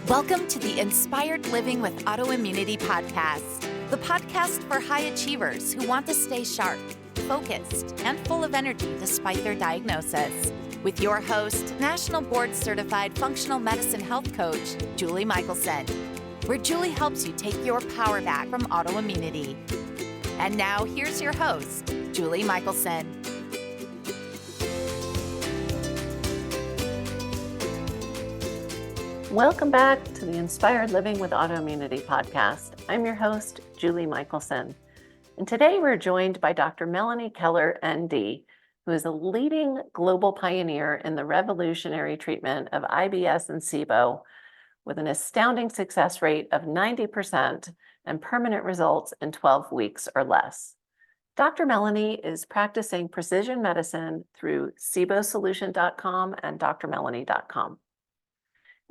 Welcome to the Inspired Living with Autoimmunity podcast, the podcast for high achievers who want to stay sharp, focused, and full of energy despite their diagnosis. With your host, National Board Certified Functional Medicine Health Coach, Julie Michelson, where Julie helps you take your power back from autoimmunity. And now here's your host, Julie Michelson. Welcome back to the Inspired Living with Autoimmunity podcast. I'm your host, Julie Michelson. And today we're joined by Dr. Melanie Keller, ND, who is a leading global pioneer in the revolutionary treatment of IBS and SIBO with an astounding success rate of 90% and permanent results in 12 weeks or less. Dr. Melanie is practicing precision medicine through SIBOsolution.com and drmelanie.com.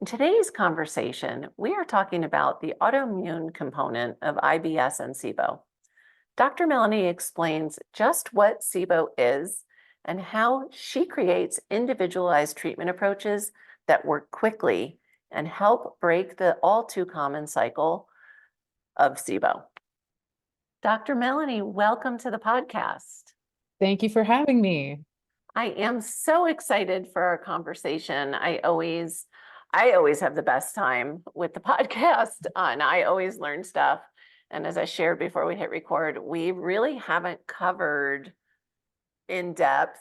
In today's conversation, we are talking about the autoimmune component of IBS and SIBO. Dr. Melanie explains just what SIBO is and how she creates individualized treatment approaches that work quickly and help break the all too common cycle of SIBO. Dr. Melanie, welcome to the podcast. Thank you for having me. I am so excited for our conversation. I always have the best time with the podcast, and I always learn stuff. And as I shared before we hit record, we really haven't covered in depth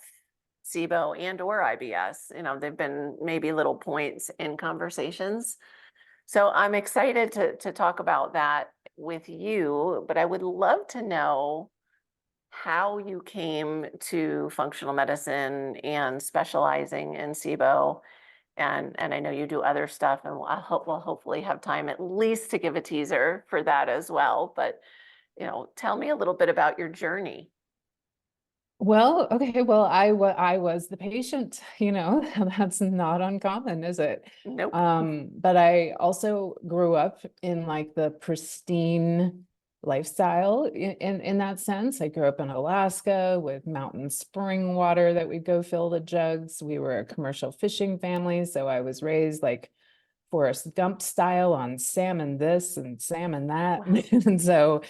SIBO and or IBS. They've been maybe little points in conversations. So I'm excited to talk about that with you, but I would love to know how you came to functional medicine and specializing in SIBO. And I know you do other stuff, and we'll hopefully have time at least to give a teaser for that as well. But, tell me a little bit about your journey. Well, okay. Well, I was the patient, that's not uncommon, is it? Nope. But I also grew up in like the pristine lifestyle in that sense. I grew up in Alaska with mountain spring water that we'd go fill the jugs. We were a commercial fishing family, so I was raised like Forrest Gump style on salmon this and salmon that. Wow. And so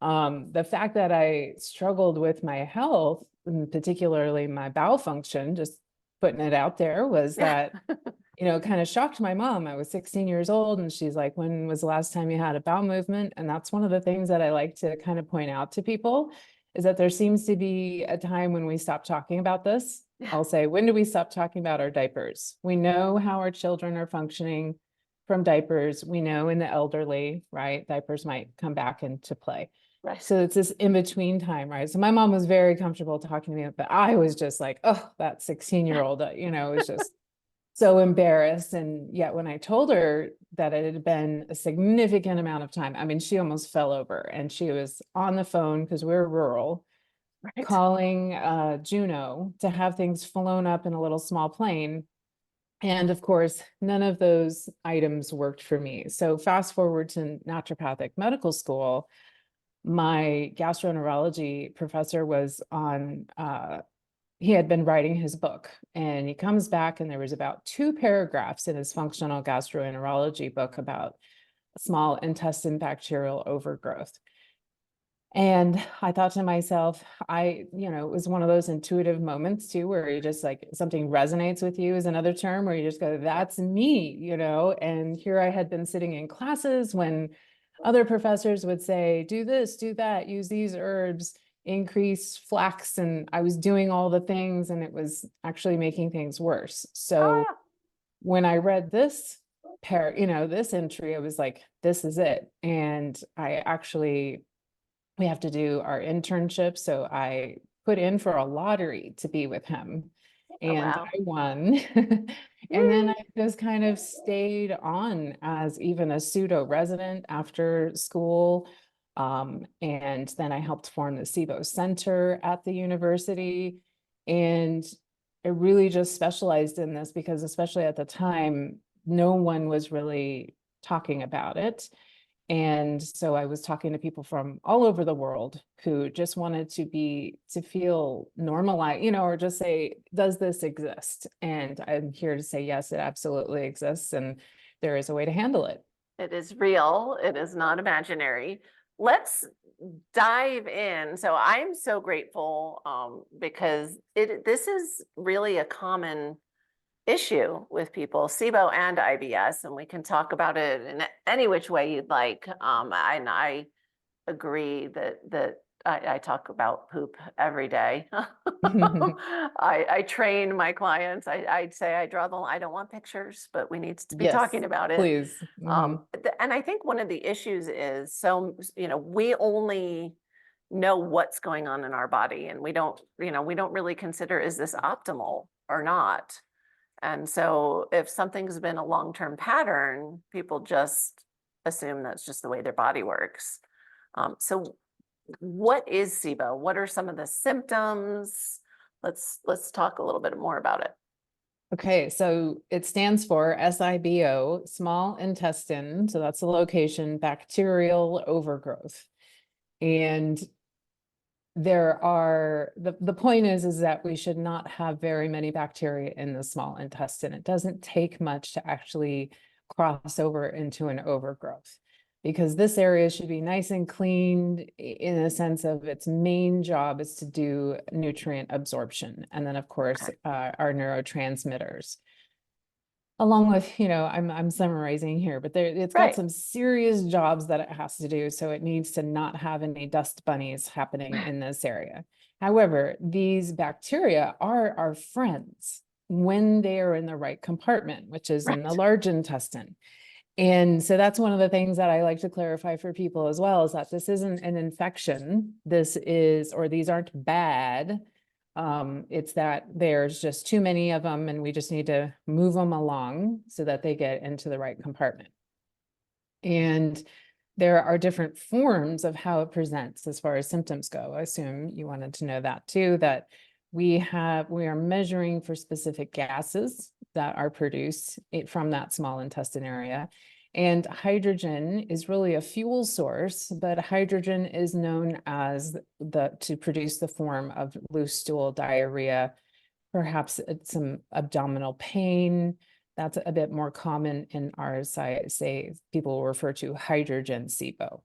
the fact that I struggled with my health, and particularly my bowel function, just putting it out there, was that kind of shocked my mom. I was 16 years old and she's like, when was the last time you had a bowel movement? And that's one of the things that I like to kind of point out to people, is that there seems to be a time when we stop talking about this. I'll say, when do we stop talking about our diapers? We know how our children are functioning from diapers. We know in the elderly, right, diapers might come back into play. Right. So it's this in-between time, right? So my mom was very comfortable talking to me, but I was just like, oh, that 16-year-old, was just so embarrassed. And yet when I told her that it had been a significant amount of time, I mean, she almost fell over, and she was on the phone, because we're rural, Right. calling Juneau to have things flown up in a little small plane. And of course, none of those items worked for me. So fast forward to naturopathic medical school, my gastroenterology professor was on, he had been writing his book, and he comes back and there was about 2 paragraphs in his functional gastroenterology book about small intestinal bacterial overgrowth. And I thought to myself, it was one of those intuitive moments too, where you just like, something resonates with you, is another term, where you just go, that's me, and here I had been sitting in classes when other professors would say, do this, do that, use these herbs, increase flax. And I was doing all the things, and it was actually making things worse. So when I read this this entry, I was like, this is it. And we have to do our internship. So I put in for a lottery to be with him, and wow. I won. And then I just kind of stayed on as even a pseudo resident after school. And then I helped form the SIBO Center at the university. And I really just specialized in this because, especially at the time, no one was really talking about it. And so I was talking to people from all over the world who just wanted to feel normalized, or just say, does this exist? And I'm here to say, yes, it absolutely exists. And there is a way to handle it. It is real. It is not imaginary. Let's dive in. So I'm so grateful because this is really a common issue with people, SIBO and IBS, and we can talk about it in any which way you'd like. And I agree that I talk about poop every day. I train my clients. I'd say I draw the line. I don't want pictures, but we need to be Yes, talking about it. please. And I think one of the issues is, so, we only know what's going on in our body, and we don't really consider, is this optimal or not? And so if something's been a long-term pattern, people just assume that's just the way their body works. So what is SIBO? What are some of the symptoms? Let's talk a little bit more about it. Okay, so it stands for SIBO, small intestine. So that's the location, bacterial overgrowth. And there are, the point is that we should not have very many bacteria in the small intestine. It doesn't take much to actually cross over into an overgrowth, because this area should be nice and cleaned in a sense of its main job is to do nutrient absorption. And then of course, our neurotransmitters. Along with, I'm summarizing here, but it's got some serious jobs that it has to do. So it needs to not have any dust bunnies happening in this area. However, these bacteria are our friends when they are in the right compartment, which is in the large intestine. And so that's one of the things that I like to clarify for people as well, is that this isn't an infection. These aren't bad. It's that there's just too many of them, and we just need to move them along so that they get into the right compartment. And there are different forms of how it presents as far as symptoms go. I assume you wanted to know that too, that we are measuring for specific gases that are produced from that small intestine area. And hydrogen is really a fuel source, but hydrogen is known as to produce the form of loose stool, diarrhea, perhaps some abdominal pain. That's a bit more common in our say people refer to hydrogen SIBO.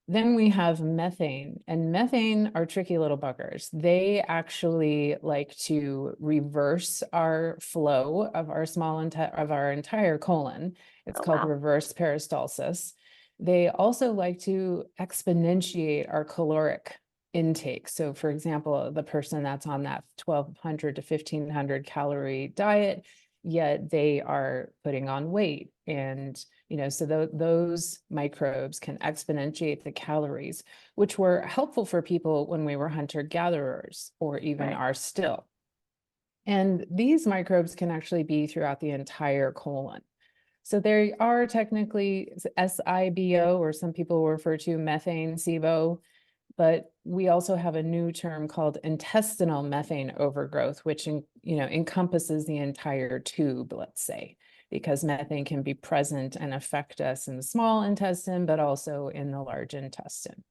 Then we have methane, and methane are tricky little buggers. They actually like to reverse our flow of our our entire colon. It's called reverse peristalsis. They also like to exponentiate our caloric intake. So for example, the person that's on that 1,200 to 1,500 calorie diet, yet they are putting on weight. And, so those microbes can exponentiate the calories, which were helpful for people when we were hunter-gatherers, or even are still. And these microbes can actually be throughout the entire colon. So there are technically SIBO, or some people refer to methane SIBO, but we also have a new term called intestinal methane overgrowth, which encompasses the entire tube, let's say, because methane can be present and affect us in the small intestine, but also in the large intestine.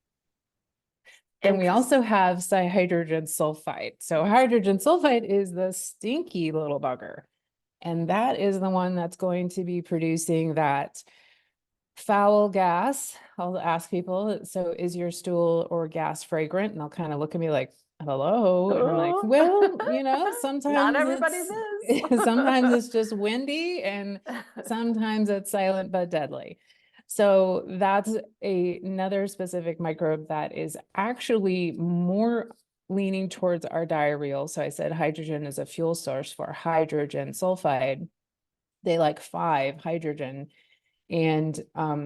And we also have hydrogen sulfide. So hydrogen sulfide is the stinky little bugger. And that is the one that's going to be producing that foul gas. I'll ask people, so is your stool or gas fragrant? And they'll kind of look at me like, hello. And I'm like, well, sometimes not everybody's is. Sometimes it's just windy, and sometimes it's silent but deadly. So that's another specific microbe that is actually more leaning towards our diarrheal. So I said hydrogen is a fuel source for hydrogen sulfide. They like 5 hydrogen. And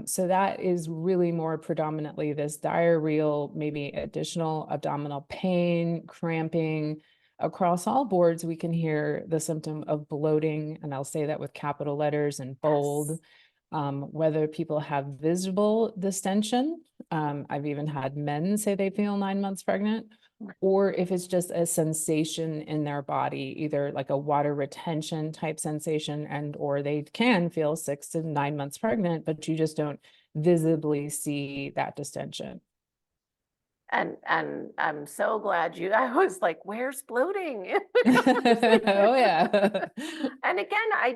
so that is really more predominantly this diarrheal, maybe additional abdominal pain, cramping. Across all boards, we can hear the symptom of bloating, and I'll say that with capital letters and bold. Whether people have visible distension, I've even had men say they feel 9 months pregnant, or if it's just a sensation in their body, either like a water retention type sensation, or they can feel 6 to 9 months pregnant, but you just don't visibly see that distension. And I'm so glad I was like, where's bloating? Oh yeah. And again, I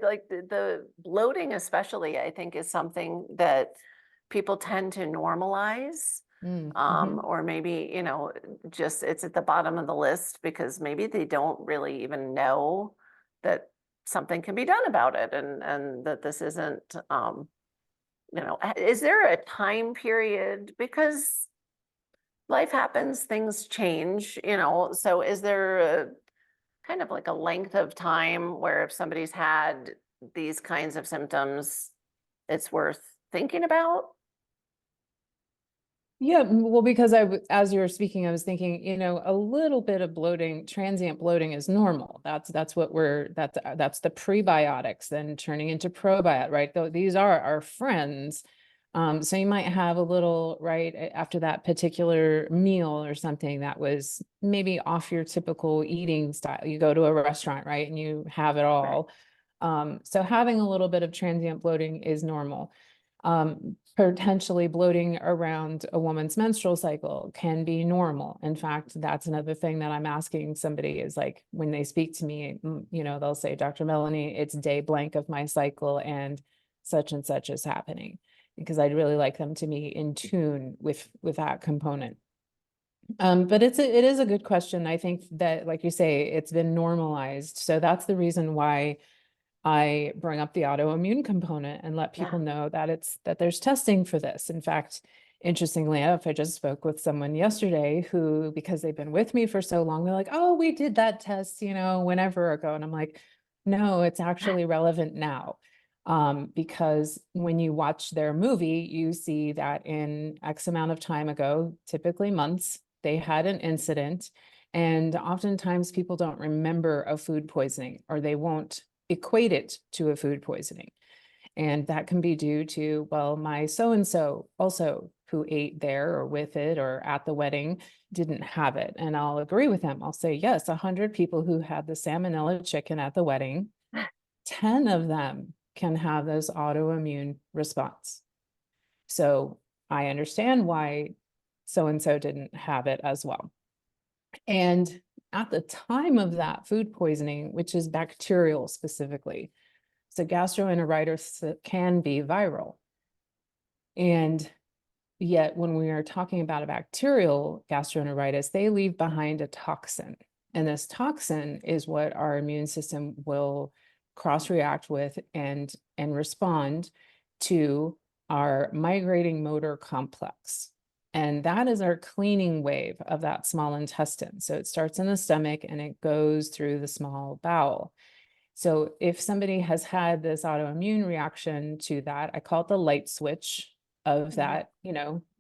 like the bloating especially, I think is something that people tend to normalize. Mm-hmm. Or maybe, just it's at the bottom of the list because maybe they don't really even know that something can be done about it, and that this isn't, is there a time period? Because life happens, things change, so is there a kind of like a length of time where if somebody's had these kinds of symptoms, it's worth thinking about? Yeah, well, because as you were speaking, I was thinking, a little bit of bloating, transient bloating is normal. That's what that's the prebiotics then turning into probiotic, right? Though these are our friends. So you might have a little, right, after that particular meal or something that was maybe off your typical eating style. You go to a restaurant, right, and you have it Right. all. So having a little bit of transient bloating is normal. Potentially bloating around a woman's menstrual cycle can be normal. In fact, that's another thing that I'm asking somebody is like, when they speak to me, they'll say, Dr. Melanie, it's day blank of my cycle and such is happening, because I'd really like them to be in tune with that component. But it is a good question. I think that, like you say, it's been normalized. So that's the reason why I bring up the autoimmune component and let people Yeah. know that there's testing for this. In fact, interestingly enough, I just spoke with someone yesterday who, because they've been with me for so long, they're like, oh, we did that test, whenever ago. And I'm like, no, it's actually relevant now. Because when you watch their movie, you see that in X amount of time ago, typically months, they had an incident. And oftentimes people don't remember a food poisoning, or they won't equate it to a food poisoning. And that can be due to, well, my so-and-so also who ate there or with it or at the wedding didn't have it. And I'll agree with them. I'll say, yes, 100 people who had the salmonella chicken at the wedding, 10 of them can have this autoimmune response. So I understand why so-and-so didn't have it as well. And at the time of that food poisoning, which is bacterial specifically, so gastroenteritis can be viral. And yet when we are talking about a bacterial gastroenteritis, they leave behind a toxin. And this toxin is what our immune system will cross-react with and respond to our migrating motor complex. And that is our cleaning wave of that small intestine. So it starts in the stomach and it goes through the small bowel. So if somebody has had this autoimmune reaction to that, I call it the light switch of that,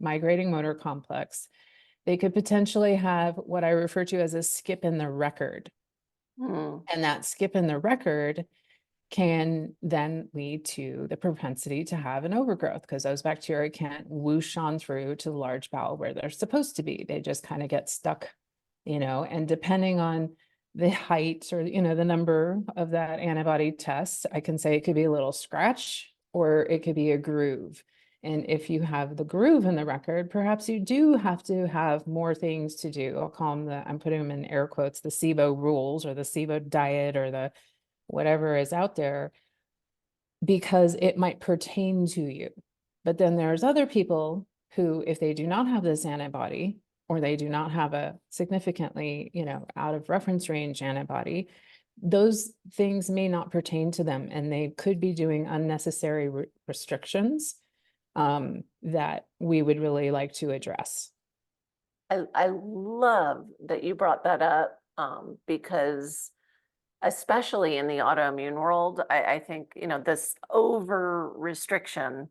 migrating motor complex, they could potentially have what I refer to as a skip in the record. Hmm. And that skip in the record can then lead to the propensity to have an overgrowth, because those bacteria can't whoosh on through to the large bowel where they're supposed to be. They just kind of get stuck, and depending on the height or, the number of that antibody test, I can say it could be a little scratch or it could be a groove. And if you have the groove in the record, perhaps you do have to have more things to do. I'll call them I'm putting them in air quotes, the SIBO rules or the SIBO diet or the whatever is out there, because it might pertain to you. But then there's other people who, if they do not have this antibody, or they do not have a significantly, out of reference range antibody, those things may not pertain to them, and they could be doing unnecessary restrictions that we would really like to address. I love that you brought that up, because especially in the autoimmune world, I think, this over restriction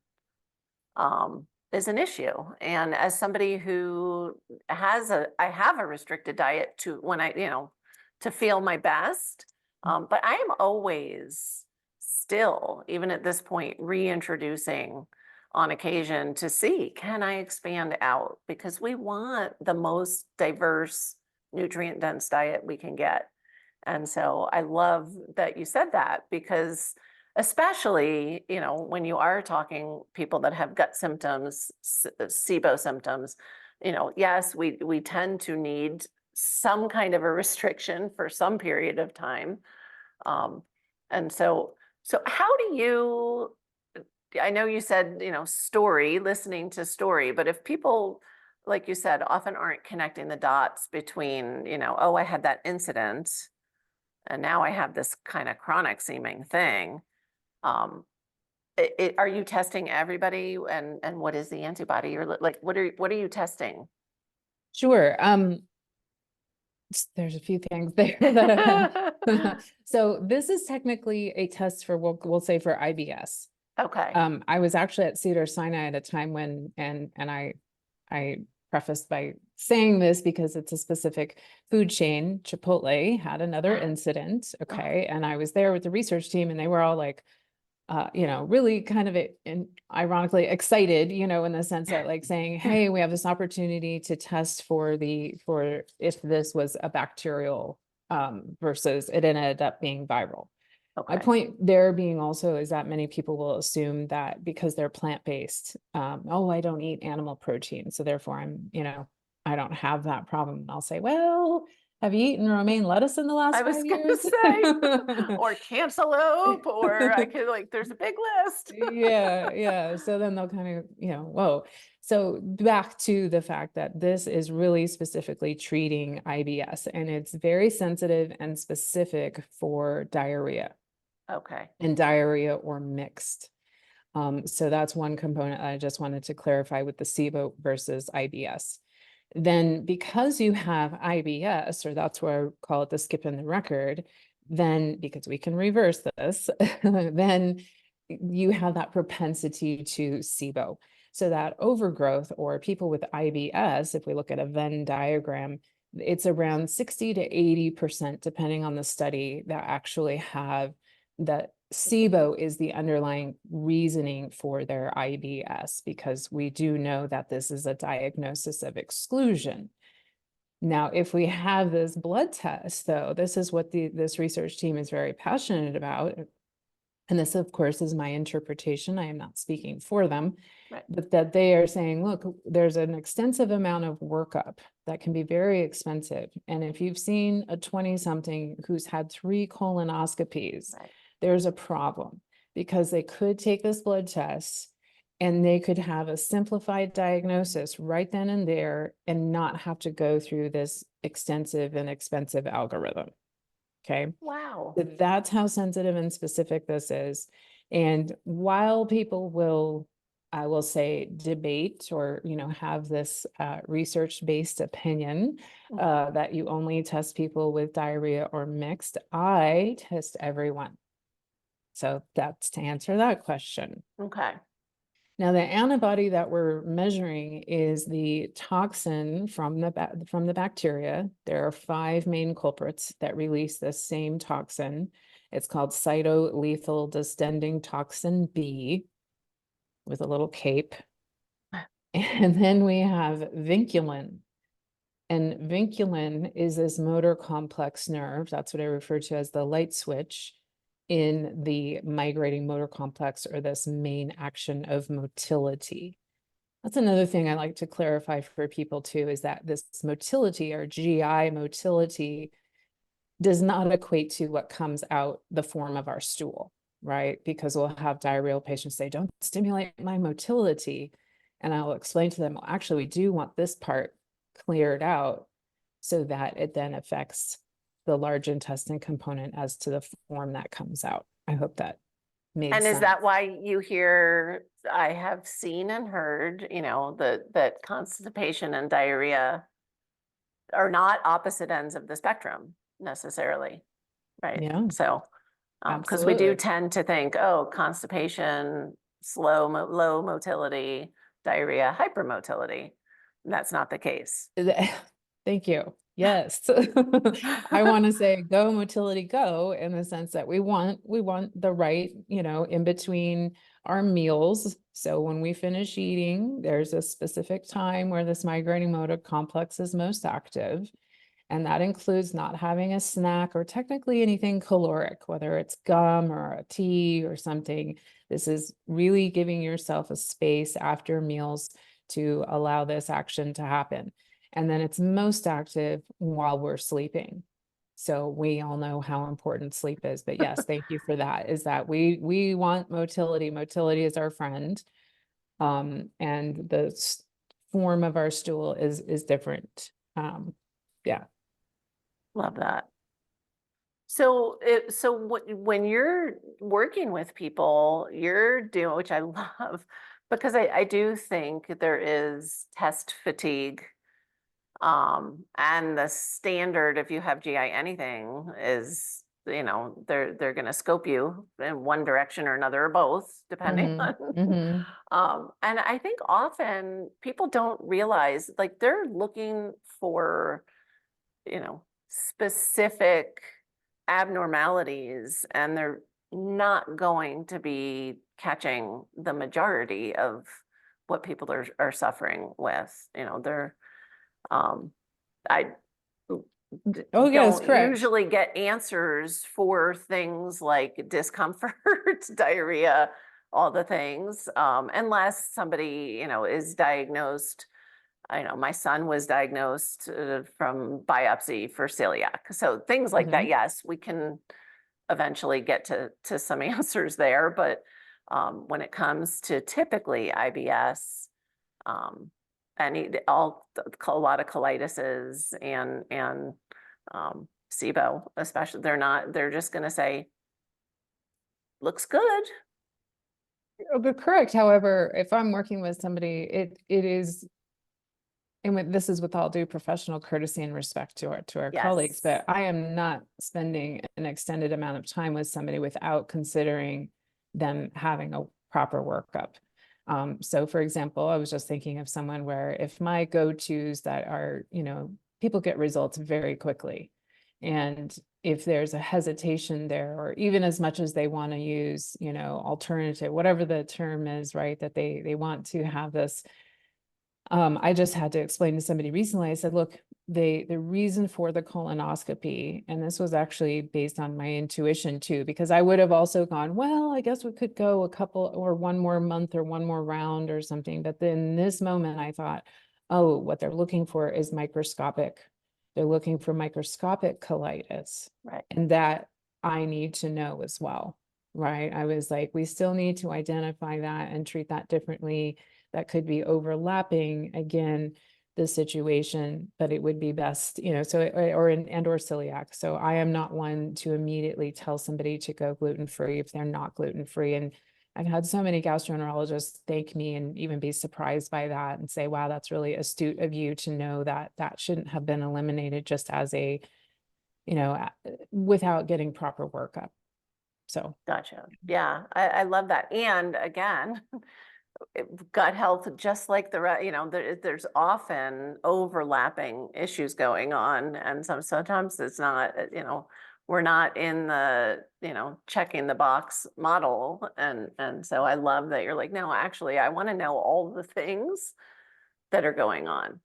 is an issue. And as somebody who I have a restricted diet to when to feel my best. But I am always still, even at this point, reintroducing on occasion to see, can I expand out? Because we want the most diverse, nutrient dense diet we can get. And so I love that you said that, because especially, when you are talking people that have gut symptoms, SIBO symptoms, yes, we tend to need some kind of a restriction for some period of time. And so how do you, I know you said, listening to story, but if people, like you said, often aren't connecting the dots between, oh, I had that incident and now I have this kind of chronic seeming thing. Are you testing everybody, and what is the antibody, or like what are you testing? Sure. There's a few things there that so this is technically a test for, we'll say, for IBS. Okay. I was actually at Cedars-Sinai at a time when, and I prefaced by saying this because it's a specific food chain. Chipotle had another incident. Okay. And I was there with the research team, and they were all like, really kind of ironically excited, in the sense that, like, saying, hey, we have this opportunity to test for if this was a bacterial versus it ended up being viral. My Okay. point there being also is that many people will assume that because they're plant-based, oh, I don't eat animal protein, so therefore I don't have that problem. And I'll say, well, have you eaten romaine lettuce in the last I was 5 gonna years? say, or cantaloupe, or I could, like, there's a big list. Yeah. So then they'll kind of, whoa. So back to the fact that this is really specifically treating IBS, and it's very sensitive and specific for diarrhea. Okay. And diarrhea or mixed. So that's one component I just wanted to clarify with the SIBO versus IBS. Then because you have IBS, or that's where I call it the skip in the record, then because we can reverse this, then you have that propensity to SIBO. So that overgrowth, or people with IBS, if we look at a Venn diagram, it's around 60 to 80%, depending on the study, that actually have that SIBO is the underlying reasoning for their IBS, because we do know that this is a diagnosis of exclusion. Now, if we have this blood test, though, this is what this research team is very passionate about. And this, of course, is my interpretation. I am not speaking for them, Right. but that they are saying, look, there's an extensive amount of workup that can be very expensive. And if you've seen a 20-something who's had 3 colonoscopies, Right. there's a problem, because they could take this blood test and they could have a simplified diagnosis right then and there and not have to go through this extensive and expensive algorithm. Okay. Wow. So that's how sensitive and specific this is. And while people will, I will say, debate or, have this research-based opinion that you only test people with diarrhea or mixed, I test everyone. So that's to answer that question. Okay. Now, the antibody that we're measuring is the toxin from the bacteria. There are 5 main culprits that release the same toxin. It's called cytolethal distending toxin B, with a little cape. And then we have vinculin. And vinculin is this motor complex nerve. That's what I refer to as the light switch in the migrating motor complex, or this main action of motility. That's another thing I like to clarify for people too, is that this motility, or GI motility, does not equate to what comes out the form of our stool, right? Because we'll have diarrheal patients say, don't stimulate my motility. And I'll explain to them, well, actually, we do want this part cleared out so that it then affects the large intestine component as to the form that comes out. I hope that made sense. And is that why you hear, I have seen and heard, that constipation and diarrhea are not opposite ends of the spectrum necessarily, right? Yeah. So, because we do Absolutely. tend to think, oh, constipation, low motility, diarrhea, hypermotility. That's not the case. Thank you. Yes. I want to say go motility go, in the sense that we want the right, in between our meals. So when we finish eating, there's a specific time where this migrating motor complex is most active. And that includes not having a snack or technically anything caloric, whether it's gum or a tea or something. This is really giving yourself a space after meals to allow this action to happen. And then it's most active while we're sleeping. So we all know how important sleep is, but yes, thank you for that. Is that we want motility. Motility is our friend. And the form of our stool is different. Yeah. Love that. So when you're working with people, you're doing, which I love, because I do think there is test fatigue. And the standard, if you have GI anything, is, they're going to scope you in one direction or another, or both, depending on. And I think often people don't realize, like, they're looking for, specific abnormalities, and they're not going to be catching the majority of what people are suffering with. I Oh, yes, don't correct. usually get answers for things like discomfort, diarrhea, all the things, unless somebody, is diagnosed. I know my son was diagnosed from biopsy for celiac. So things like that, yes, we can eventually get to some answers there. But when it comes to typically IBS, and a lot of colitises and SIBO, especially, they're just going to say, looks good. But correct. However, if I'm working with somebody, it is, and this is with all due professional courtesy and respect to our colleagues, but I am not spending an extended amount of time with somebody without considering them having a proper workup. So for example, I was just thinking of someone where if my go-tos that are, people get results very quickly. And if there's a hesitation there, or even as much as they want to use, alternative, whatever the term is, right, that they want to have this. I just had to explain to somebody recently, I said, look, the reason for the colonoscopy, and this was actually based on my intuition too, because I would have also gone, well, I guess we could go a couple or one more month or one more round or something. But then this moment I thought, oh, what they're looking for is microscopic. They're looking for microscopic colitis. Right. And that I need to know as well, right? I was like, we still need to identify that and treat that differently. That could be overlapping, again, the situation, but it would be best, so, or celiac. So I am not one to immediately tell somebody to go gluten-free if they're not gluten-free. And I've had so many gastroenterologists thank me and even be surprised by that and say, wow, that's really astute of you to know that that shouldn't have been eliminated just as a, without getting proper workup. So. Gotcha. Yeah, I love that. And again, gut health, just like there's often overlapping issues going on, and sometimes it's not, we're not in the, checking the box model, and so I love that you're like, no, actually, I want to know all the things that are going on.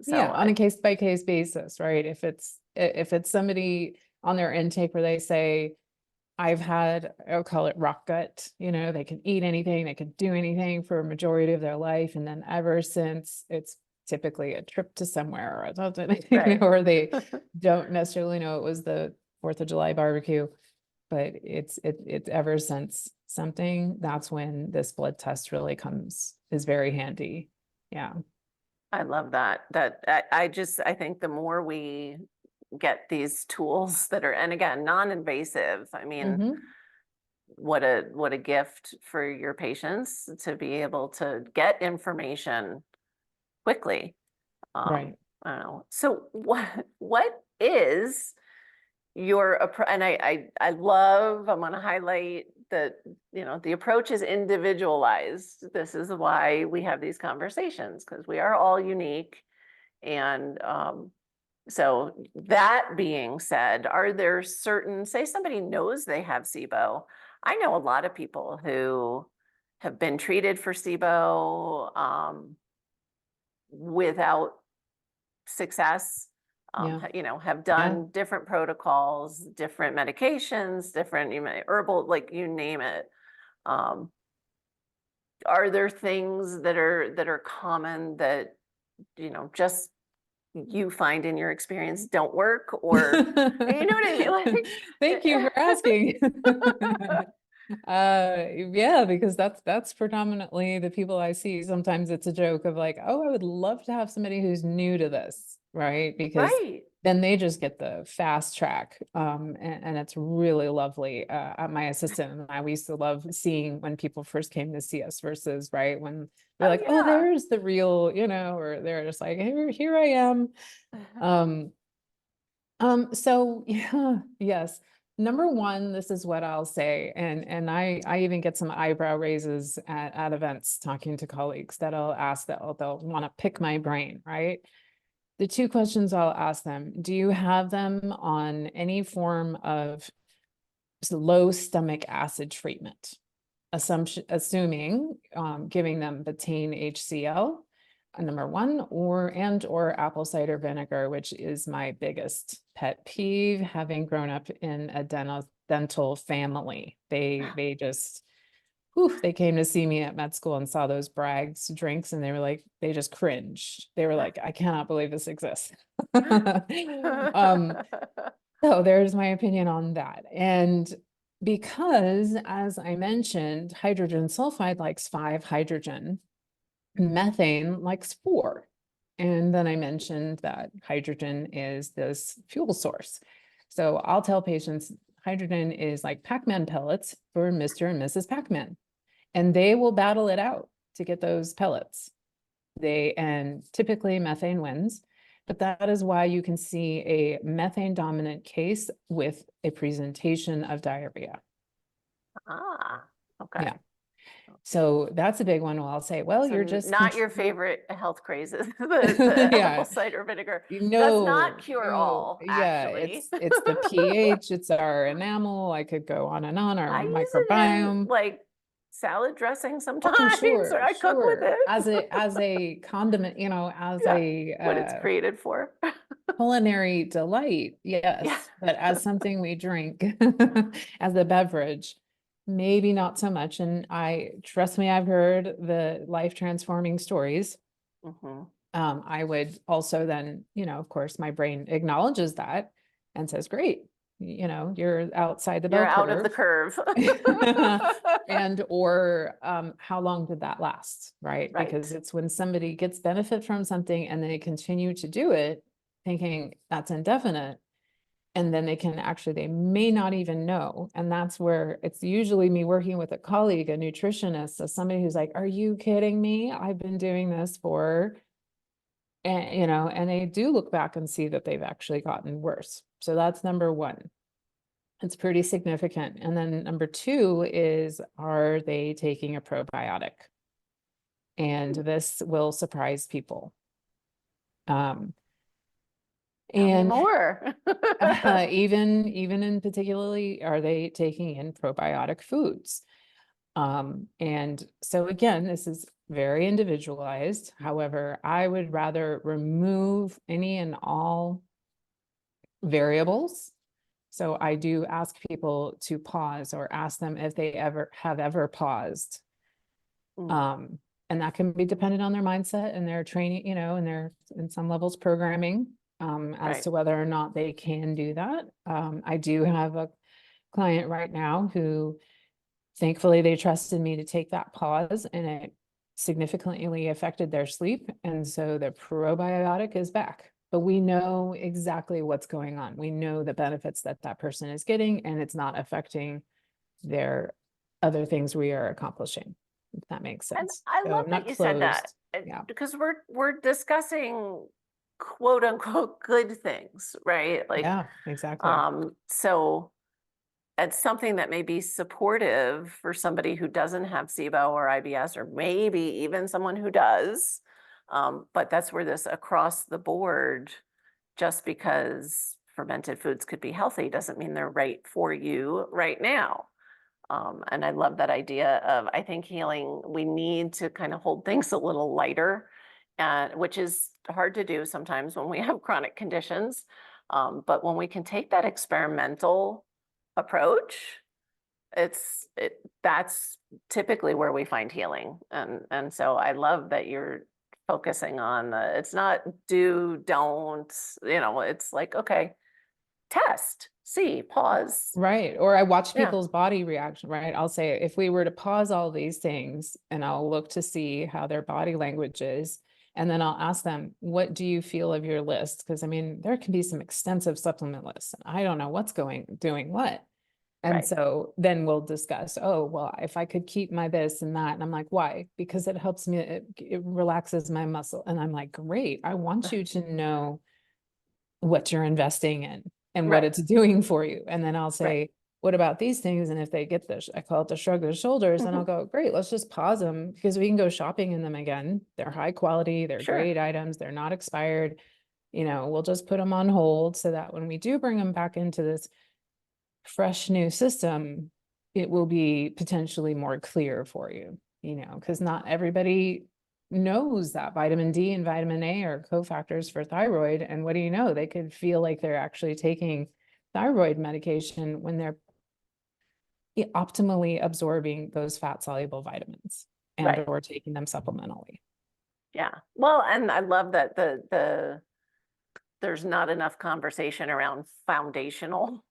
Yeah, on a case by case basis, right? If it's somebody on their intake where they say, I've had, I'll call it rock gut, they can eat anything, they can do anything for a majority of their life. And then ever since, it's typically a trip to somewhere or something, Right. or they don't necessarily know it was the 4th of July barbecue, but it's ever since something, that's when this blood test really is very handy. Yeah. I love that. I think the more we get these tools that are, and again, non-invasive, I mean, what a gift for your patients to be able to get information quickly. Right. I don't know. So what is your approach? And I love, I'm going to highlight that, the approach is individualized. This is why we have these conversations, because we are all unique. And so that being said, are there certain, say somebody knows they have SIBO. I know a lot of people who have been treated for SIBO without success, have done different protocols, different medications, different herbal, like you name it. are there things that are common that, just you find in your experience don't work, or you know what I mean? Thank you for asking. Yeah, because that's predominantly the people I see. Sometimes it's a joke of like, oh, I would love to have somebody who's new to this, right? Because Right. then they just get the fast track. And it's really lovely. My assistant and I, we used to love seeing when people first came to see us versus, right, when they're Oh, like, oh, yeah. there's the real, or they're just like, here I am. Um, so yeah, yes. Number one, this is what I'll say, and I even get some eyebrow raises at events talking to colleagues that'll ask that they'll want to pick my brain, right? The two questions I'll ask them: do you have them on any form of low stomach acid treatment? Assuming giving them betaine HCl, number one, or apple cider vinegar, which is my biggest pet peeve, having grown up in a dental family. They just, whew, they came to see me at med school and saw those Bragg's drinks, and they were like, they just cringed. They were like, I cannot believe this exists. um, so there's my opinion on that. And because, as I mentioned, hydrogen sulfide likes 5 hydrogen, methane likes 4. And then I mentioned that hydrogen is this fuel source. So I'll tell patients hydrogen is like Pac-Man pellets for Mr. and Mrs. Pac-Man, and they will battle it out to get those pellets. And typically methane wins. But that is why you can see a methane dominant case with a presentation of diarrhea. Okay. Yeah. So that's a big one. I'll say, well, So you're just not your favorite health craze is the yeah. apple cider vinegar. Does not No, cure no. all, Yeah, actually. it's the pH, it's our enamel. I could go on and on, our I use it in microbiome. like salad dressing sometimes, Oh, or sure, I cook with sure. As it. a condiment, as Yeah, a what it's created for. culinary delight, Yeah. yes, but as something we drink, as a beverage, maybe not so much. And trust me, I've heard the life transforming stories. Mhm. I would also then, of course, my brain acknowledges that and says, great, you're outside the You're bell out of the curve. curve. Or how long did that last, right? Right. Because it's when somebody gets benefit from something and they continue to do it, thinking that's indefinite, and then they may not even know. And that's where it's usually me working with a colleague, a nutritionist, so somebody who's like, are you kidding me? I've been doing this for, and they do look back and see that they've actually gotten worse. So that's number one. It's pretty significant. And then number 2 is, are they taking a probiotic? And this will surprise people. Tell me And more. even in particularly, are they taking in probiotic foods? And so again, this is very individualized. However, I would rather remove any and all variables. So I do ask people to pause, or ask them if they have ever paused. Mm. And that can be dependent on their mindset and their training, and their, in some levels, programming, as Right. to whether or not they can do that. I do have a client right now who, thankfully, they trusted me to take that pause, and it significantly affected their sleep. And so the probiotic is back. But we know exactly what's going on. We know the benefits that that person is getting, and it's not affecting their other things we are accomplishing, if that makes And sense. I So love I'm that not you said that, closed. Yeah. because we're discussing quote unquote good things, right? Like, Yeah, exactly. so it's something that may be supportive for somebody who doesn't have SIBO or IBS, or maybe even someone who does. But that's where this across the board, just because fermented foods could be healthy doesn't mean they're right for you right now. And I love that idea of, I think healing, we need to kind of hold things a little lighter, which is hard to do sometimes when we have chronic conditions. But when we can take that experimental approach, that's typically where we find healing. And so I love that you're focusing on it's not do, don't, it's like, okay, test, see, pause. Right. Or I watch Yeah. people's body reaction, right? I'll say, if we were to pause all these things and I'll look to see how their body language is, and then I'll ask them, what do you feel of your list? Because I mean, there can be some extensive supplement lists. And I don't know what's doing what. And Right. so then we'll discuss, oh, well, if I could keep my this and that. And I'm like, why? Because it helps me, it relaxes my muscle. And I'm like, great. I want you to know what you're investing in and what Right. it's doing for you. And then I'll Right. say, what about these things? And if they get this, I call it the shrug of the shoulders, and I'll go, great, let's just pause them because we can go shopping in them again. They're high quality, they're Sure. great items, they're not expired. We'll just put them on hold so that when we do bring them back into this fresh new system, it will be potentially more clear for you, because not everybody knows that vitamin D and vitamin A are cofactors for thyroid. And what do you know? They could feel like they're actually taking thyroid medication when they're optimally absorbing those fat soluble vitamins and Right. or taking them supplementally. Yeah. Well, and I love that there's not enough conversation around foundational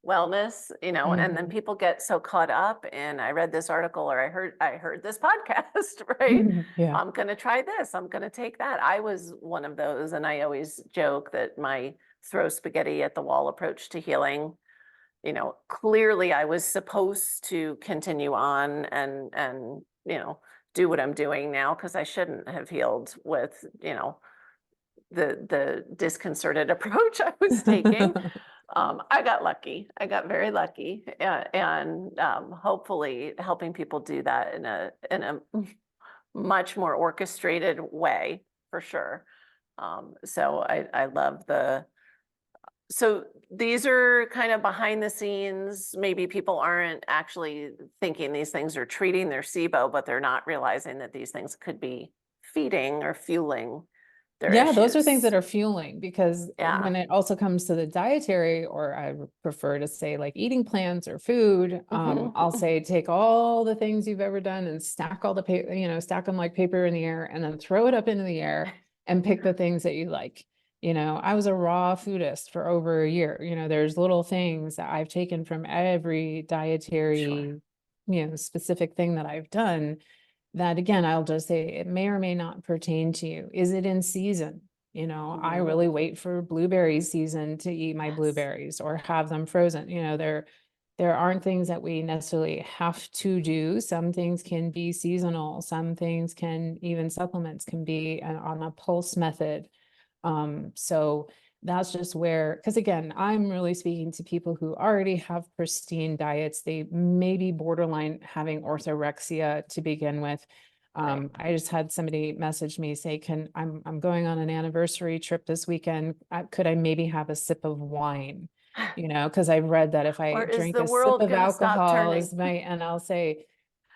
wellness, and then people get so caught up in, I read this article or I heard this podcast, right? Yeah. I'm going to try this. I'm going to take that. I was one of those. And I always joke that my throw spaghetti at the wall approach to healing, clearly I was supposed to continue on and, do what I'm doing now, because I shouldn't have healed with, the disconcerted approach I was taking. I got lucky. I got very lucky, and hopefully helping people do that in a much more orchestrated way, for sure. So I love so these are kind of behind the scenes. Maybe people aren't actually thinking these things are treating their SIBO, but they're not realizing that these things could be feeding or fueling their Yeah, those are things issues. that are fueling, because Yeah. when it also comes to the dietary, or I would prefer to say like eating plans or food, I'll say take all the things you've ever done and stack all the paper, stack them like paper in the air, and then throw it up into the air and pick the things that you like. I was a raw foodist for over a year. There's little things that I've taken from every dietary, specific thing that I've done, that again, I'll just say it may or may not pertain to you. Is it in season? I really wait for blueberry season to eat my blueberries or have them frozen. There aren't things that we necessarily have to do. Some things can be seasonal. Some things even supplements can be on a pulse method. So that's just because again, I'm really speaking to people who already have pristine diets. They may be borderline having orthorexia to begin with. I just had somebody message me say, I'm going on an anniversary trip this weekend. Could I maybe have a sip of wine? Because I've read that if I drink the a sip world of gonna stop alcohol turning? and I'll say,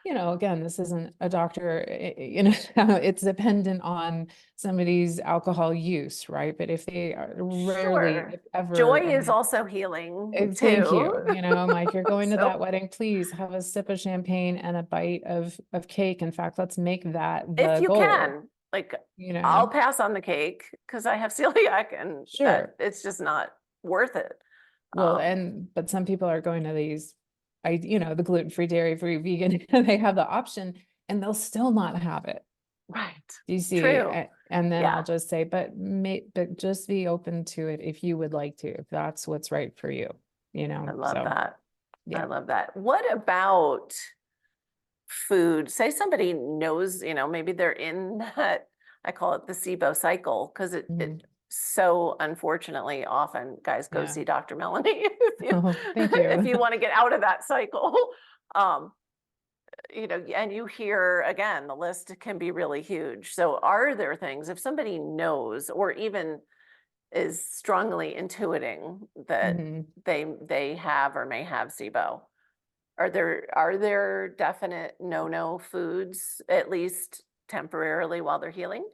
again, this isn't a doctor, it's dependent on somebody's alcohol use, right? But if they are rarely, Sure. if ever, Joy is also healing thank too. you. I'm like, you're going to So that wedding, please have a sip of champagne and a bite of cake. In fact, let's make that if the you goal, can, like, I'll you pass on the cake because I have celiac and Sure. it's just not worth it. Well, but some people are going to these, the gluten-free, dairy-free, vegan, and they have the option and they'll still not have it. Right. Do you see? True. And then Yeah. I'll just say, but just be open to it if you would like to, if that's what's right for you, I love so that. yeah. I love that. What about food? Say somebody knows, maybe they're in that, I call it the SIBO cycle, because it so unfortunately often, guys, go Yeah. see Dr. Melanie Oh, thank you. if you want to get out of that cycle. And you hear again, the list can be really huge. So are there things, if somebody knows or even is strongly intuiting that they have or may have SIBO, are there definite no foods, at least temporarily, while they're healing?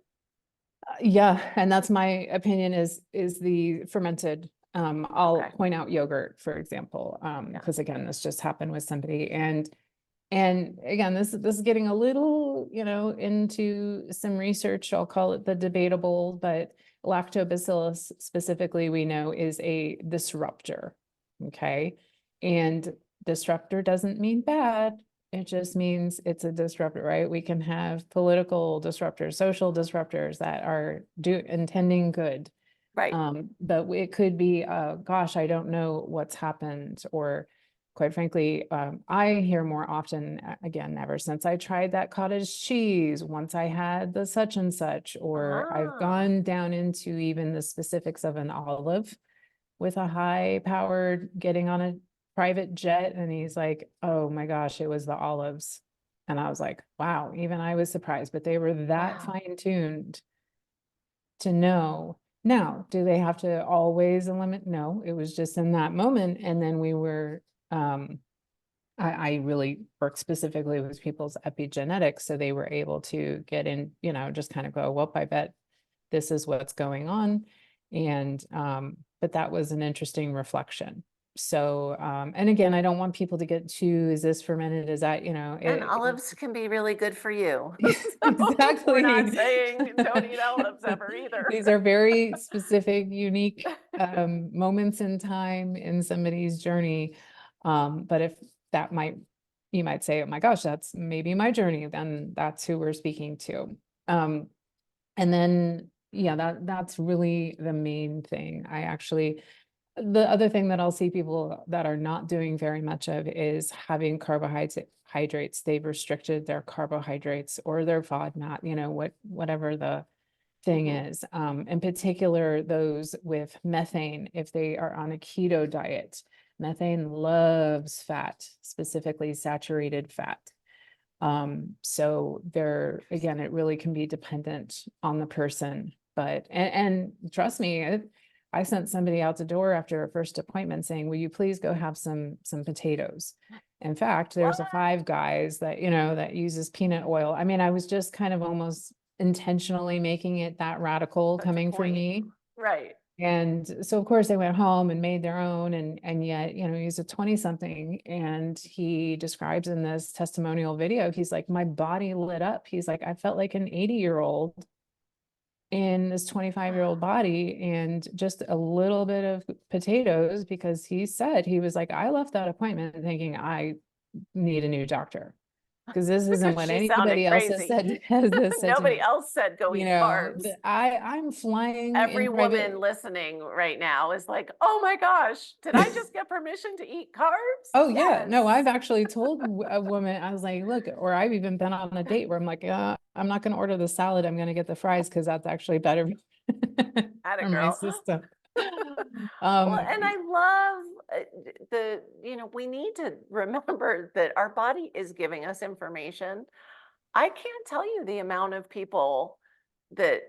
Yeah, and that's my opinion is the fermented I'll Okay. point out yogurt, for example, because again, this just happened with somebody, and again, this is getting a little, into some research. I'll call it the debatable, but lactobacillus specifically, we know is a disruptor. Okay, and disruptor doesn't mean bad. It just means it's a disruptor, right? We can have political disruptors, social disruptors that are intending good. Right. But it could be, gosh, I don't know what's happened, or quite frankly, I hear more often, again, ever since I tried that cottage cheese, once I had the such and such, or I've gone down into even the specifics of an olive with a high powered getting on a private jet. And he's like, oh my gosh, it was the olives. And I was like, wow, even I was surprised, but they were that fine tuned to know. Now, do they have to always eliminate? No, it was just in that moment. And then we were, I really worked specifically with people's epigenetics. So they were able to get in, just kind of go, well, I bet this is what's going on. And, but that was an interesting reflection. So, and again, I don't want people to get too, is this fermented? Is that, And olives can be really good for you. exactly. We're not saying don't eat olives ever either. These are very specific, unique moments in time in somebody's journey. But if that you might say, oh my gosh, that's maybe my journey, then that's who we're speaking to. And then, yeah, that's really the main thing. The other thing that I'll see people that are not doing very much of is having carbohydrates. They've restricted their carbohydrates or their FODMAP, whatever the thing is. In particular, those with methane, if they are on a keto diet. Methane loves fat, specifically saturated fat. So again, it really can be dependent on the person, but, and trust me, I sent somebody out the door after a first appointment saying, will you please go have some potatoes? In fact, there's a Five Guys that, that uses peanut oil. I mean, I was just kind of almost intentionally making it that radical coming from me. Right. And so of course they went home and made their own, and yet, he's a 20-something, and he describes in this testimonial video, he's like, my body lit up. He's like, I felt like an 80-year-old in this 25-year-old body, and just a little bit of potatoes, because he said, he was like, I left that appointment thinking I need a new doctor, because this isn't what anybody else has said. Nobody else said go eat carbs. I'm flying. Every woman listening right now is like, oh my gosh, did I just get permission to eat carbs? Oh yeah, no, I've actually told a woman, I was like, look, or I've even been on a date where I'm like, I'm not going to order the salad, I'm going to get the fries, because that's actually better for my system. Well, and I love we need to remember that our body is giving us information. I can't tell you the amount of people that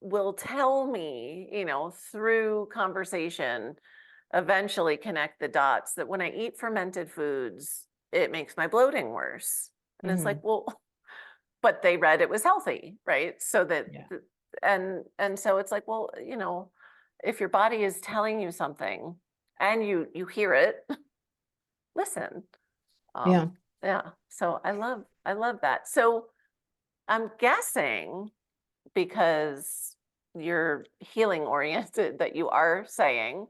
will tell me, through conversation, eventually connect the dots that when I eat fermented foods, it makes my bloating worse. And it's like, well, but they read it was healthy, right? So that, and so it's like, well, if your body is telling you something and you hear it, listen. Yeah. So I love that. So I'm guessing, because you're healing oriented, that you are saying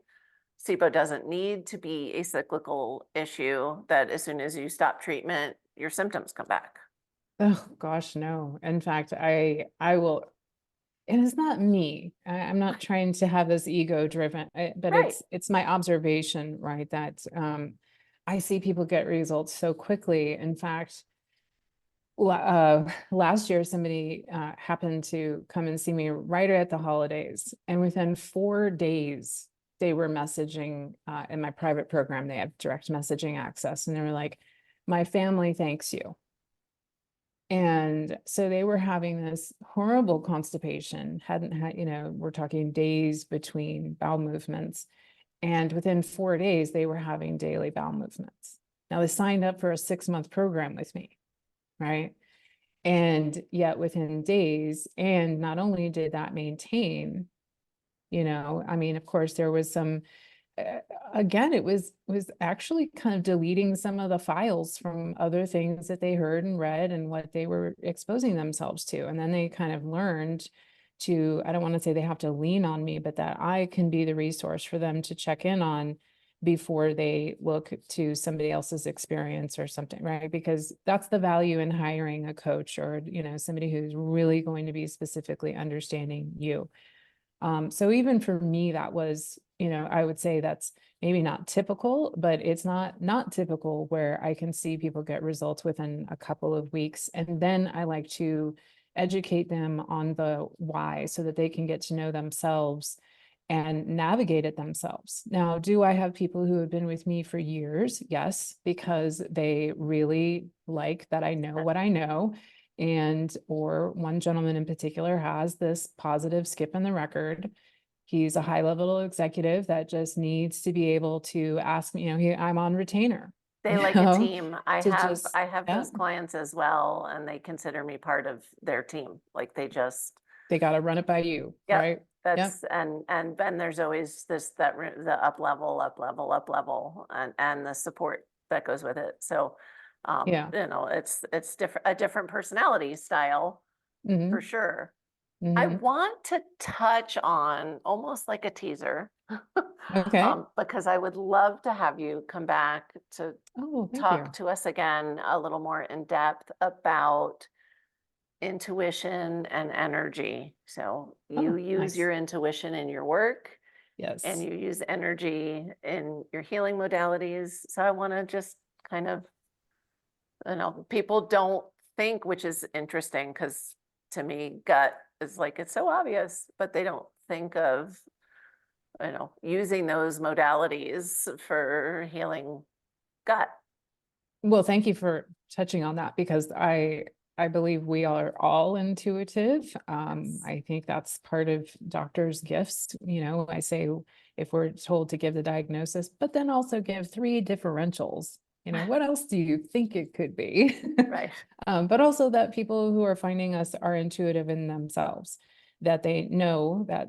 SIBO doesn't need to be a cyclical issue, that as soon as you stop treatment, your symptoms come back. Oh gosh, no. In fact, I will, and it's not me. I'm not trying to have this ego driven, but it's my observation, right? That I see people get results so quickly. In fact, last year, somebody happened to come and see me right at the holidays, and within 4 days, they were messaging in my private program. They have direct messaging access, and they were like, my family thanks you. And so they were having this horrible constipation, hadn't had, we're talking days between bowel movements. And within 4 days, they were having daily bowel movements. Now they signed up for a 6-month program with me, right? And yet within days, and not only did that maintain, I mean, of course, there was some, again, it was actually kind of deleting some of the files from other things that they heard and read and what they were exposing themselves to. And then they kind of learned to, I don't want to say they have to lean on me, but that I can be the resource for them to check in on before they look to somebody else's experience or something, right? Because that's the value in hiring a coach or, somebody who's really going to be specifically understanding you. So even for me, that was, I would say that's maybe not typical, but it's not typical where I can see people get results within a couple of weeks. And then I like to educate them on the why so that they can get to know themselves and navigate it themselves. Now, do I have people who have been with me for years? Yes, because they really like that I know what I know. Or one gentleman in particular has this positive skip in the record. He's a high-level executive that just needs to be able to ask me, I'm on retainer. They like a team. I to have just- those yeah. clients as well, and they consider me part of their team. Like they got to run it by you, Yep, right? that's and then there's always the up level, and the support that goes with it. So, Yeah. it's a different personality style Mhm. for sure. I Mhm. want to touch on almost like a teaser, Okay. because I would love to have you come back to Oh, thank talk you. to us again a little more in depth about intuition and energy. So you Oh, use nice. your intuition in your work Yes. and you use energy in your healing modalities. So I want to just kind of, people don't think, which is interesting because to me, gut is like, it's so obvious, but they don't think of, using those modalities for healing gut. Well, thank you for touching on that because I believe we are all intuitive. Yes. I think that's part of doctors' gifts. I say if we're told to give the diagnosis, but then also give 3 differentials. What else do you think it could be? Right. But also that people who are finding us are intuitive in themselves, that they know that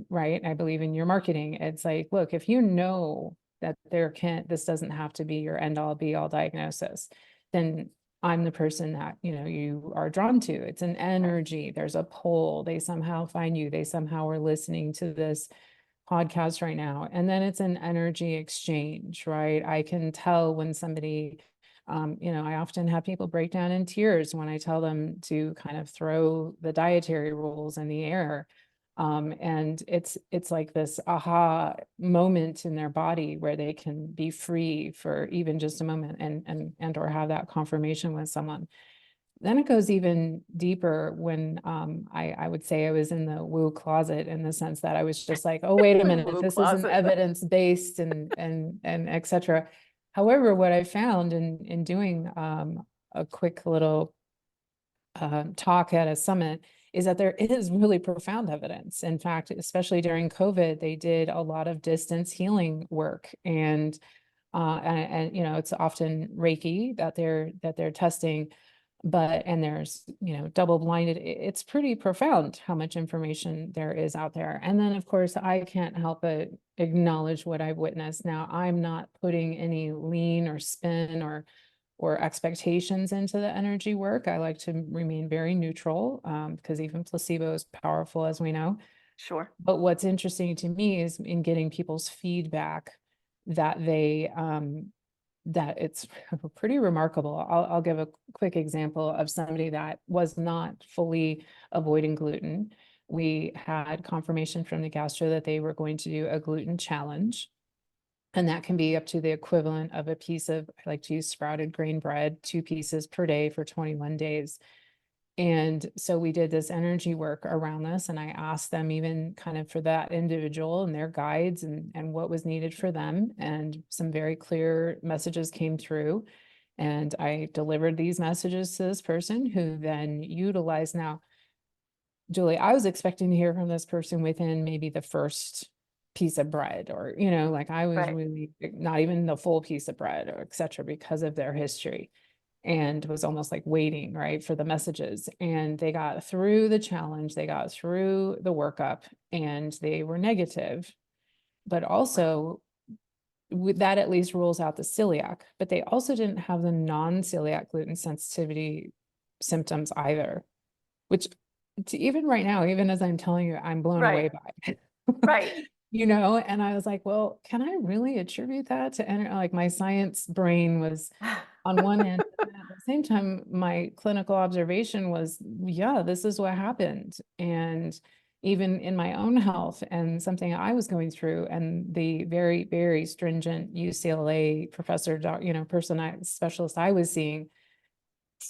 right? I believe in your marketing. It's like, look, if you know that this doesn't have to be your end all be all diagnosis, then I'm the person that, you are drawn to. It's an energy. There's a pull. They somehow find you. They somehow are listening to this podcast right now. And then it's an energy exchange, right? I can tell when somebody, I often have people break down in tears when I tell them to kind of throw the dietary rules in the air. And it's like this aha moment in their body where they can be free for even just a moment and or have that confirmation with someone. Then it goes even deeper when I would say I was in the woo closet in the sense that I was just like, oh, wait a minute, Woo this isn't closet. evidence-based and et cetera. However, what I found in doing a quick little talk at a summit is that there is really profound evidence. In fact, especially during COVID, they did a lot of distance healing work and it's often Reiki that they're testing, and there's, double blinded. It's pretty profound how much information there is out there. And then of course, I can't help but acknowledge what I've witnessed. Now, I'm not putting any lean or spin or expectations into the energy work. I like to remain very neutral, because even placebo is powerful, as we know. Sure. But what's interesting to me is in getting people's feedback that that it's pretty remarkable. I'll give a quick example of somebody that was not fully avoiding gluten. We had confirmation from the gastro that they were going to do a gluten challenge. And that can be up to the equivalent of a piece of, I like to use sprouted grain bread, 2 pieces per day for 21 days. And so we did this energy work around this, and I asked them even kind of for that individual and their guides and what was needed for them. And some very clear messages came through. And I delivered these messages to this person who then utilized. Now, Julie, I was expecting to hear from this person within maybe the first piece of bread, or, like I was Right. really not even the full piece of bread, or et cetera, because of their history. and was almost like waiting, right, for the messages. And they got through the challenge, they got through the workup, and they were negative. But also, that at least rules out the celiac, but they also didn't have the non-celiac gluten sensitivity symptoms either, which even right now, even as I'm telling you, I'm blown away by. Right. And I was like, well, can I really attribute that to like my science brain was on one end, and at the same time, my clinical observation was, yeah, this is what happened. And even in my own health and something I was going through, and the very, very stringent UCLA professor, specialist I was seeing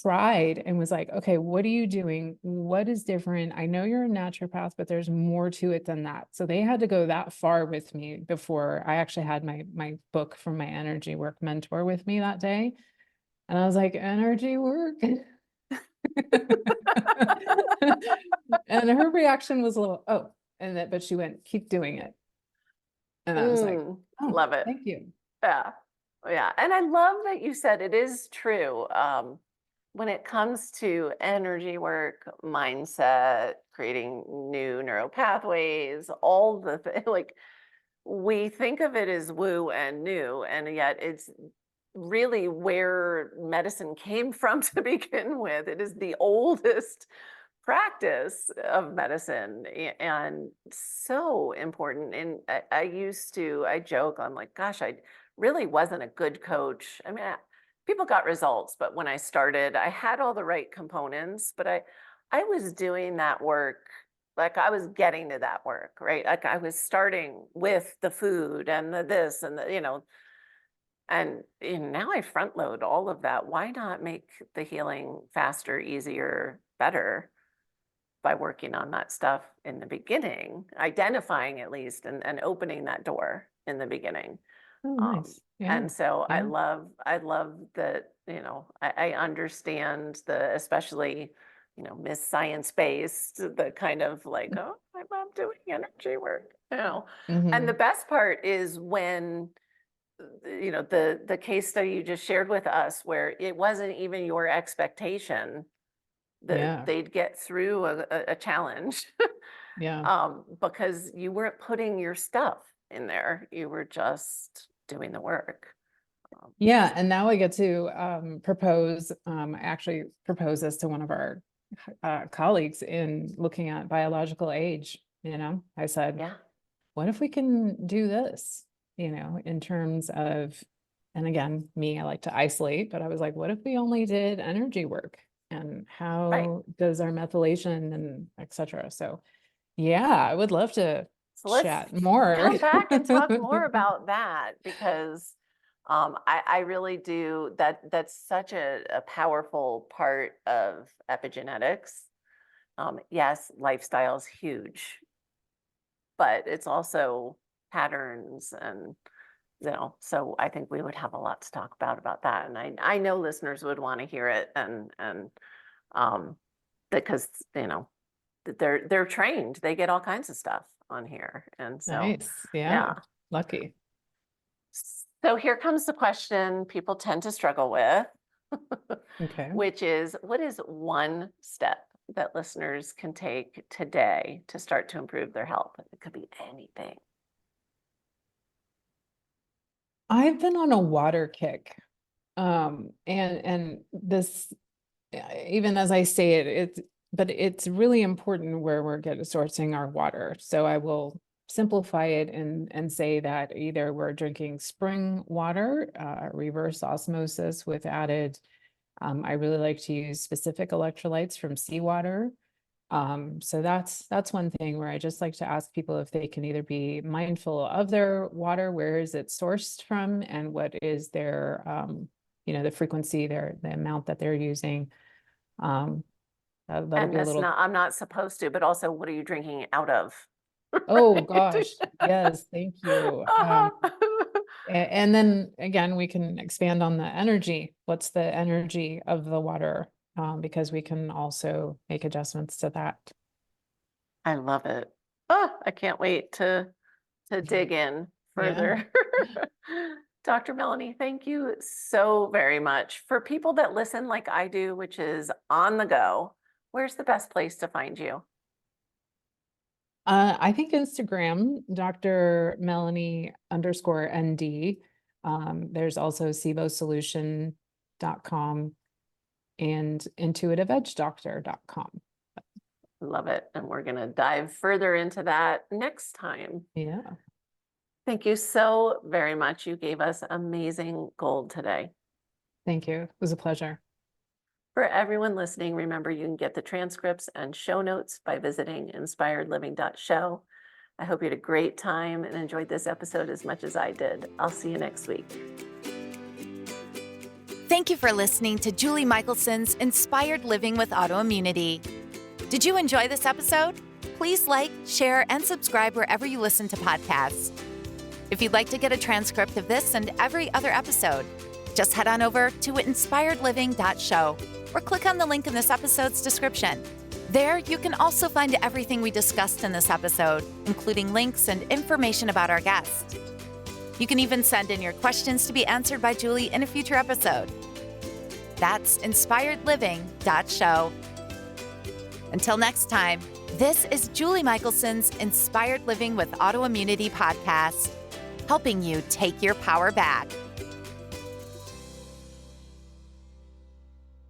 tried and was like, okay, what are you doing? What is different? I know you're a naturopath, but there's more to it than that. So they had to go that far with me before I actually had my book from my energy work mentor with me that day. And I was like, energy work? And her reaction was a little, oh, but she went, keep doing it. And I was like, oh, love it. Thank you. Yeah. Yeah. And I love that you said it is true. When it comes to energy work, mindset, creating new neural pathways, all the like, we think of it as woo and new, and yet it's really where medicine came from to begin with. It is the oldest practice of medicine and so important. And I joke, I'm like, gosh, I really wasn't a good coach. I mean, people got results, but when I started, I had all the right components, but I was doing that work. Like I was getting to that work, right? Like I was starting with the food and the this and the, and now I front load all of that. Why not make the healing faster, easier, better by working on that stuff in the beginning, identifying at least and opening that door in the beginning. Oh, nice. Yeah. And so Yeah. I love that, I understand especially, Miss Science Based, the kind of like, oh, I'm doing energy work, And the best part is when, the case study you just shared with us, where it wasn't even your expectation that they'd get through a challenge. Because you weren't putting your stuff in there. You were just doing the work. Yeah. And now I get to propose, I actually proposed this to one of our colleagues in looking at biological age. I said, what if we can do this, in terms of, and again, I like to isolate, but I was like, what if we only did energy work? And how does our methylation and et cetera? So yeah, I would love to chat more. Come back and talk more about that, because I really do. That's such a powerful part of epigenetics. Yes, lifestyle is huge, but it's also patterns and, so I think we would have a lot to talk about that. And I know listeners would want to hear it, and because, they're trained, they get all kinds of stuff on here. And so, nice. Yeah. Lucky. So here comes the question people tend to struggle with, okay, which is, what is one step that listeners can take today to start to improve their health? It could be anything. I've been on a water kick. And this, even as I say it, but it's really important where we're sourcing our water. So I will simplify it and say that either we're drinking spring water, reverse osmosis with added, I really like to use specific electrolytes from seawater. So that's one thing where I just like to ask people if they can either be mindful of their water, where is it sourced from, and what is their, the frequency, the amount that they're using. That'll be a little. I'm not supposed to, but also, what are you drinking it out of? Oh gosh, yes, thank you. And then again, we can expand on the energy. What's the energy of the water? Because we can also make adjustments to that. I love it. Oh, I can't wait to dig in further. Dr. Melanie, thank you so very much. For people that listen like I do, which is on the go, where's the best place to find you? I think Instagram, Dr. Melanie _ND. There's also SIBOsolution.com and intuitiveedgedoctor.com. Love it. And we're going to dive further into that next time. Yeah. Thank you so very much. You gave us amazing gold today. Thank you. It was a pleasure. For everyone listening, remember you can get the transcripts and show notes by visiting inspiredliving.show. I hope you had a great time and enjoyed this episode as much as I did. I'll see you next week. Thank you for listening to Julie Michelson's Inspired Living with Autoimmunity. Did you enjoy this episode? Please like, share, and subscribe wherever you listen to podcasts. If you'd like to get a transcript of this and every other episode, just head on over to inspiredliving.show or click on the link in this episode's description. There, you can also find everything we discussed in this episode, including links and information about our guest. You can even send in your questions to be answered by Julie in a future episode. That's inspiredliving.show. Until next time, this is Julie Michelson's Inspired Living with Autoimmunity podcast, helping you take your power back.